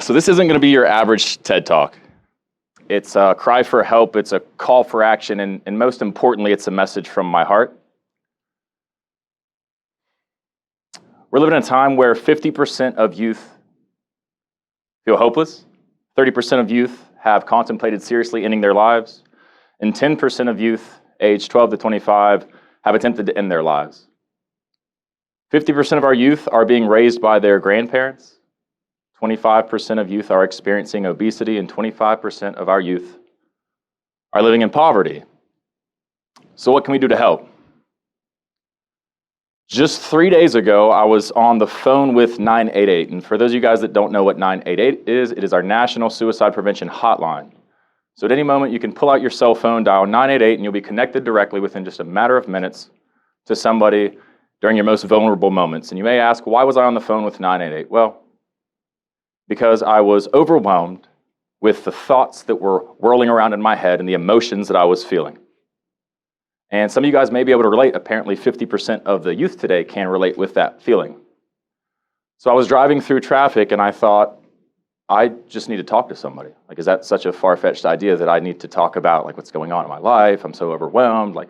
So this isn't going to be your average TED Talk. It's a cry for help, it's a call for action, and most importantly, it's a message from my heart. We're living in a time where 50% of youth feel hopeless, 30% of youth have contemplated seriously ending their lives, and 10% of youth aged 12 to 25 have attempted to end their lives. 50% of our youth are being raised by their grandparents. 25% of youth are experiencing obesity, and 25% of our youth are living in poverty. So what can we do to help? Just 3 days ago, I was on the phone with 988. And for those of you guys that don't know what 988 is, it is our National Suicide Prevention Hotline. So at any moment, you can pull out your cell phone, dial 988, and you'll be connected directly within just a matter of minutes to somebody during your most vulnerable moments. And you may ask, why was I on the phone with 988? Well, because I was overwhelmed with the thoughts that were whirling around in my head and the emotions that I was feeling. And some of you guys may be able to relate. Apparently 50% of the youth today can relate with that feeling. So I was driving through traffic and I thought, I just need to talk to somebody. Like, is that such a far-fetched idea that I need to talk about like what's going on in my life? I'm so overwhelmed, like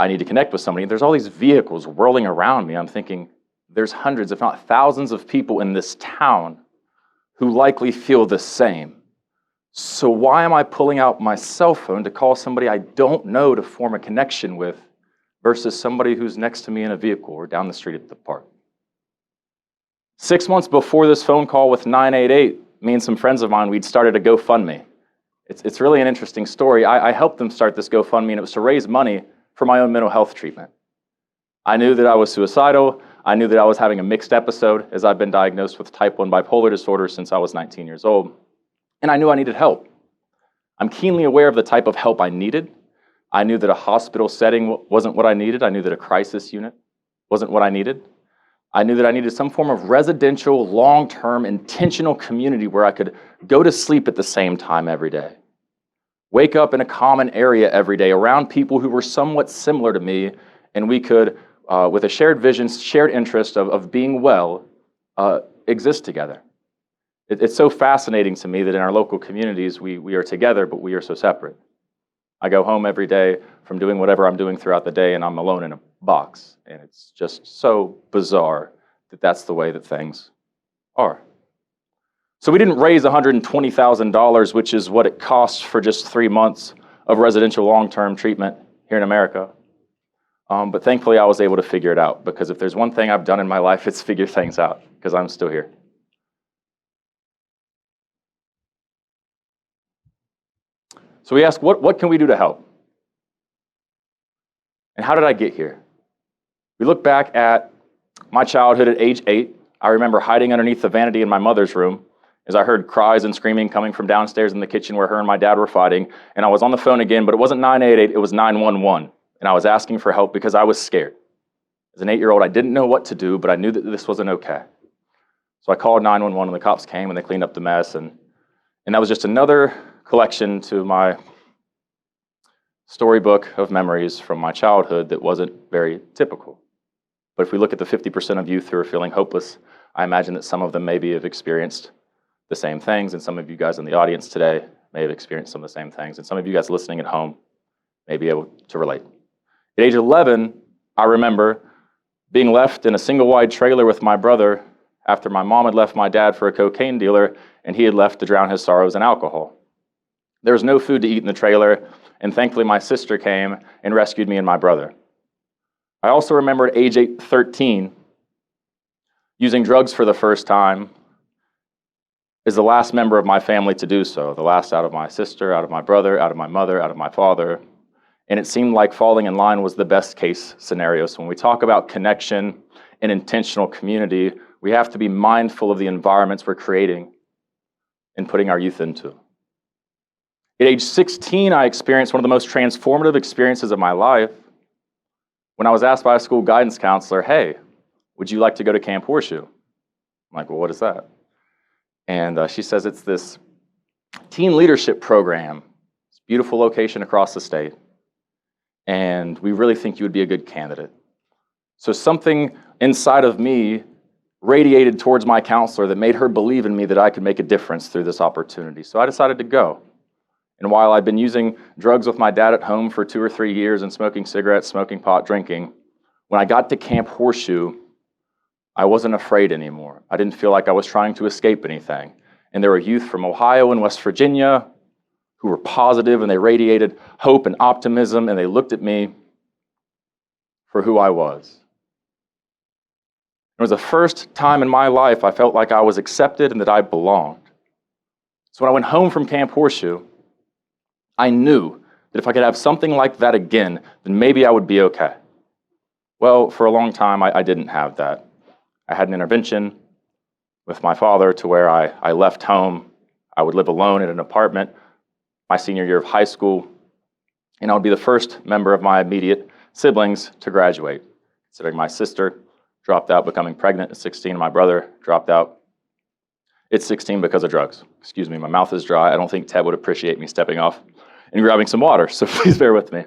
I need to connect with somebody. There's all these vehicles whirling around me. I'm thinking there's hundreds, if not thousands of people in this town who likely feel the same. So why am I pulling out my cell phone to call somebody I don't know to form a connection with versus somebody who's next to me in a vehicle or down the street at the park? 6 months before this phone call with 988, me and some friends of mine, we'd started a GoFundMe. It's really an interesting story. I helped them start this GoFundMe, and it was to raise money for my own mental health treatment. I knew that I was suicidal. I knew that I was having a mixed episode, as I've been diagnosed with type 1 bipolar disorder since I was 19 years old. And I knew I needed help. I'm keenly aware of the type of help I needed. I knew that a hospital setting wasn't what I needed. I knew that a crisis unit wasn't what I needed. I knew that I needed some form of residential, long-term, intentional community where I could go to sleep at the same time every day. Wake up in a common area every day around people who were somewhat similar to me, and we could, with a shared vision, shared interest of being well, exist together. It's so fascinating to me that in our local communities, we are together, but we are so separate. I go home every day from doing whatever I'm doing throughout the day, and I'm alone in a box. And it's just so bizarre that that's the way that things are. So we didn't raise $120,000, which is what it costs for just 3 months of residential long-term treatment here in America. But thankfully, I was able to figure it out, because if there's one thing I've done in my life, it's figure things out, because I'm still here. So we ask, what can we do to help? And how did I get here? We look back at my childhood at age 8. I remember hiding underneath the vanity in my mother's room as I heard cries and screaming coming from downstairs in the kitchen where her and my dad were fighting. And I was on the phone again, but it wasn't 988, it was 911. And I was asking for help because I was scared. As an 8-year-old, I didn't know what to do, but I knew that this wasn't okay. So I called 911 and the cops came and they cleaned up the mess. And that was just another collection to my storybook of memories from my childhood that wasn't very typical. But if we look at the 50% of youth who are feeling hopeless, I imagine that some of them maybe have experienced the same things, and some of you guys in the audience today may have experienced some of the same things, and some of you guys listening at home may be able to relate. At age 11, I remember being left in a single-wide trailer with my brother after my mom had left my dad for a cocaine dealer, and he had left to drown his sorrows in alcohol. There was no food to eat in the trailer, and thankfully my sister came and rescued me and my brother. I also remember at age 13, using drugs for the first time as the last member of my family to do so, the last out of my sister, out of my brother, out of my mother, out of my father. And it seemed like falling in line was the best case scenario. So when we talk about connection and intentional community, we have to be mindful of the environments we're creating and putting our youth into. At age 16, I experienced one of the most transformative experiences of my life when I was asked by a school guidance counselor, hey, would you like to go to Camp Horseshoe? I'm like, well, what is that? And she says it's this teen leadership program. It's a beautiful location across the state. And we really think you would be a good candidate. So something inside of me radiated towards my counselor that made her believe in me that I could make a difference through this opportunity. So I decided to go. And while I'd been using drugs with my dad at home for 2 or 3 years and smoking cigarettes, smoking pot, drinking, when I got to Camp Horseshoe, I wasn't afraid anymore. I didn't feel like I was trying to escape anything. And there were youth from Ohio and West Virginia who were positive, and they radiated hope and optimism, and they looked at me for who I was. It was the first time in my life I felt like I was accepted and that I belonged. So when I went home from Camp Horseshoe, I knew that if I could have something like that again, then maybe I would be okay. Well, for a long time, I didn't have that. I had an intervention with my father to where I left home. I would live alone in an apartment my senior year of high school, and I would be the first member of my immediate siblings to graduate, considering my sister dropped out becoming pregnant at 16, and my brother dropped out at 16 because of drugs. Excuse me, my mouth is dry. I don't think Ted would appreciate me stepping off and grabbing some water, so please bear with me.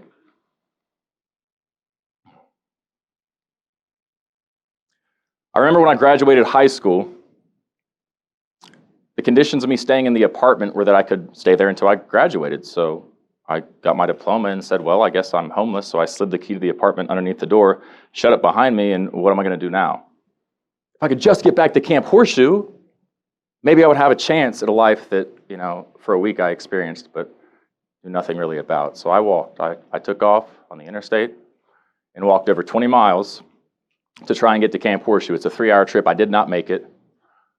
I remember when I graduated high school, the conditions of me staying in the apartment were that I could stay there until I graduated. So I got my diploma and said, well, I guess I'm homeless. So I slid the key to the apartment underneath the door, shut it behind me, and what am I going to do now? If I could just get back to Camp Horseshoe, maybe I would have a chance at a life that, for a week I experienced, but knew nothing really about. So I walked. I took off on the interstate and walked over 20 miles to try and get to Camp Horseshoe. It's a 3-hour trip. I did not make it.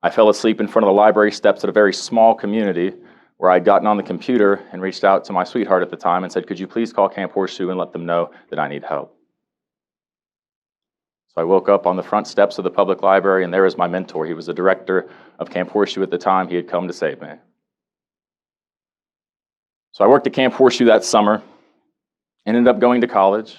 I fell asleep in front of the library steps at a very small community where I'd gotten on the computer and reached out to my sweetheart at the time and said, could you please call Camp Horseshoe and let them know that I need help? So I woke up on the front steps of the public library, and there was my mentor. He was the director of Camp Horseshoe at the time. He had come to save me. So I worked at Camp Horseshoe that summer, ended up going to college.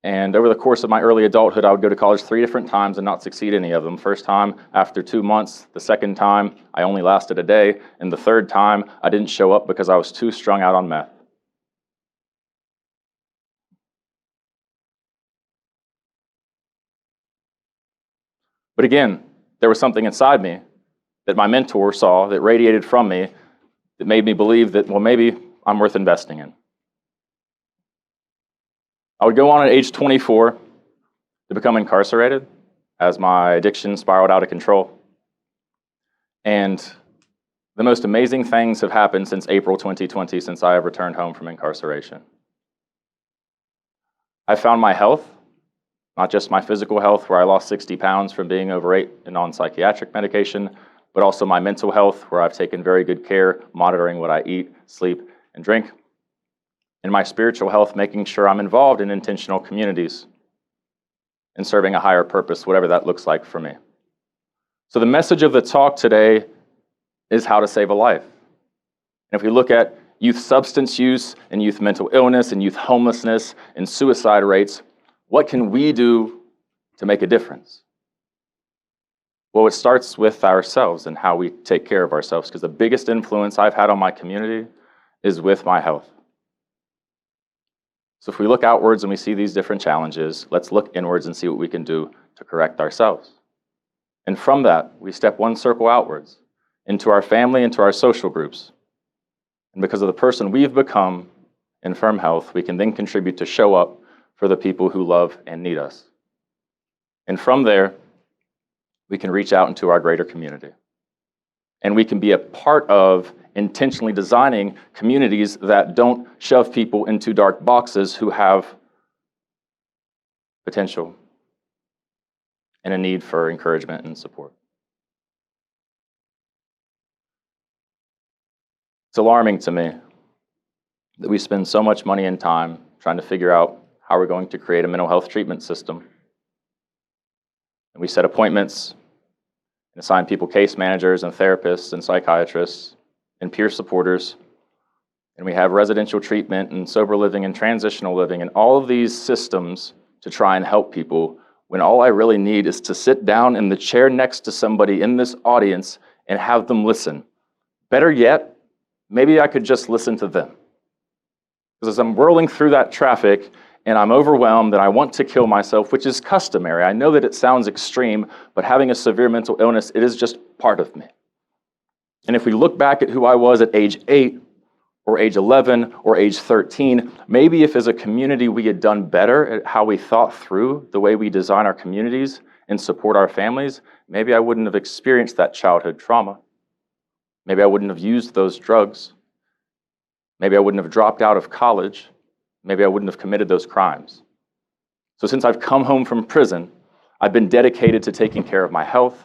And over the course of my early adulthood, I would go to college 3 different times and not succeed any of them. First time, after 2 months. The second time, I only lasted a day. And the third time, I didn't show up because I was too strung out on meth. But again, there was something inside me that my mentor saw that radiated from me that made me believe that, well, maybe I'm worth investing in. I would go on at age 24 to become incarcerated as my addiction spiraled out of control. And the most amazing things have happened since April 2020, since I have returned home from incarceration. I found my health, not just my physical health, where I lost 60 pounds from being overweight and on psychiatric medication, but also my mental health, where I've taken very good care, monitoring what I eat, sleep, and drink. And my spiritual health, making sure I'm involved in intentional communities and serving a higher purpose, whatever that looks like for me. So the message of the talk today is how to save a life. And if we look at youth substance use and youth mental illness and youth homelessness and suicide rates, what can we do to make a difference? Well, it starts with ourselves and how we take care of ourselves, because the biggest influence I've had on my community is with my health. So if we look outwards and we see these different challenges, let's look inwards and see what we can do to correct ourselves. And from that, we step one circle outwards into our family, into our social groups. And because of the person we've become in firm health, we can then contribute to show up for the people who love and need us. And from there, we can reach out into our greater community. And we can be a part of intentionally designing communities that don't shove people into dark boxes who have potential and a need for encouragement and support. It's alarming to me that we spend so much money and time trying to figure out how we're going to create a mental health treatment system. And we set appointments and assign people case managers and therapists and psychiatrists and peer supporters. And we have residential treatment and sober living and transitional living and all of these systems to try and help people, when all I really need is to sit down in the chair next to somebody in this audience and have them listen. Better yet, maybe I could just listen to them. Because as I'm whirling through that traffic and I'm overwhelmed and I want to kill myself, which is customary. I know that it sounds extreme, but having a severe mental illness, it is just part of me. And if we look back at who I was at age 8 or age 11 or age 13, maybe if as a community we had done better at how we thought through the way we design our communities and support our families, maybe I wouldn't have experienced that childhood trauma. Maybe I wouldn't have used those drugs. Maybe I wouldn't have dropped out of college. Maybe I wouldn't have committed those crimes. So since I've come home from prison, I've been dedicated to taking care of my health,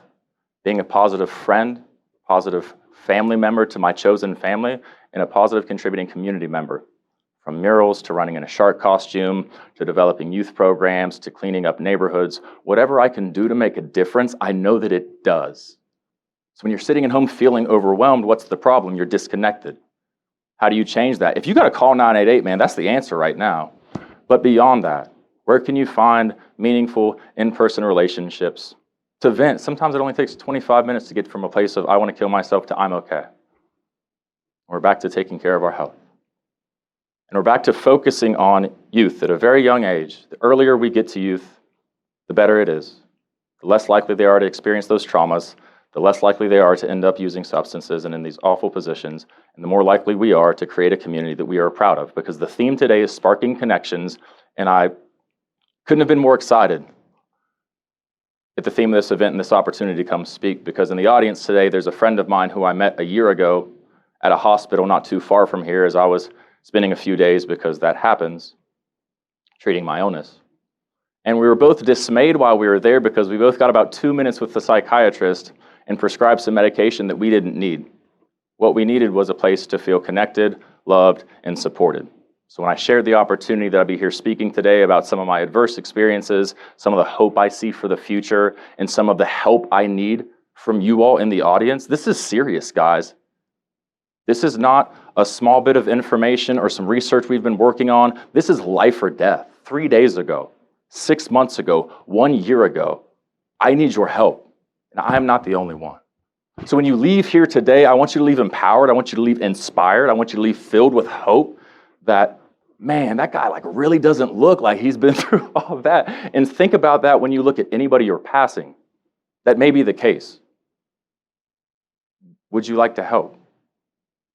being a positive friend, positive family member to my chosen family, and a positive contributing community member. From murals to running in a shark costume, to developing youth programs, to cleaning up neighborhoods, whatever I can do to make a difference, I know that it does. So when you're sitting at home feeling overwhelmed, what's the problem? You're disconnected. How do you change that? If you got to call 988, man, that's the answer right now. But beyond that, where can you find meaningful in-person relationships to vent? Sometimes it only takes 25 minutes to get from a place of I want to kill myself to I'm okay. We're back to taking care of our health. And we're back to focusing on youth at a very young age. The earlier we get to youth, the better it is. The less likely they are to experience those traumas, the less likely they are to end up using substances and in these awful positions, and the more likely we are to create a community that we are proud of. Because the theme today is sparking connections, and I couldn't have been more excited at the theme of this event and this opportunity to come speak, because in the audience today, there's a friend of mine who I met a year ago at a hospital not too far from here as I was spending a few days, because that happens, treating my illness. And we were both dismayed while we were there because we both got about 2 minutes with the psychiatrist and prescribed some medication that we didn't need. What we needed was a place to feel connected, loved, and supported. So when I shared the opportunity that I'd be here speaking today about some of my adverse experiences, some of the hope I see for the future, and some of the help I need from you all in the audience, this is serious, guys. This is not a small bit of information or some research we've been working on. This is life or death. 3 days ago, 6 months ago, 1 year ago, I need your help. And I am not the only one. So when you leave here today, I want you to leave empowered. I want you to leave inspired. I want you to leave filled with hope that, man, that guy really doesn't look like he's been through all of that. And think about that when you look at anybody you're passing. That may be the case. Would you like to help?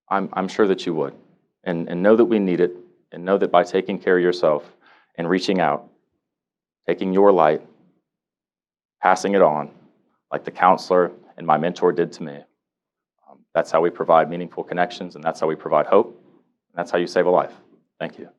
I'm sure that you would. And know that we need it. And know that by taking care of yourself and reaching out, taking your light, passing it on, like the counselor and my mentor did to me. That's how we provide meaningful connections, and that's how we provide hope, and that's how you save a life. Thank you.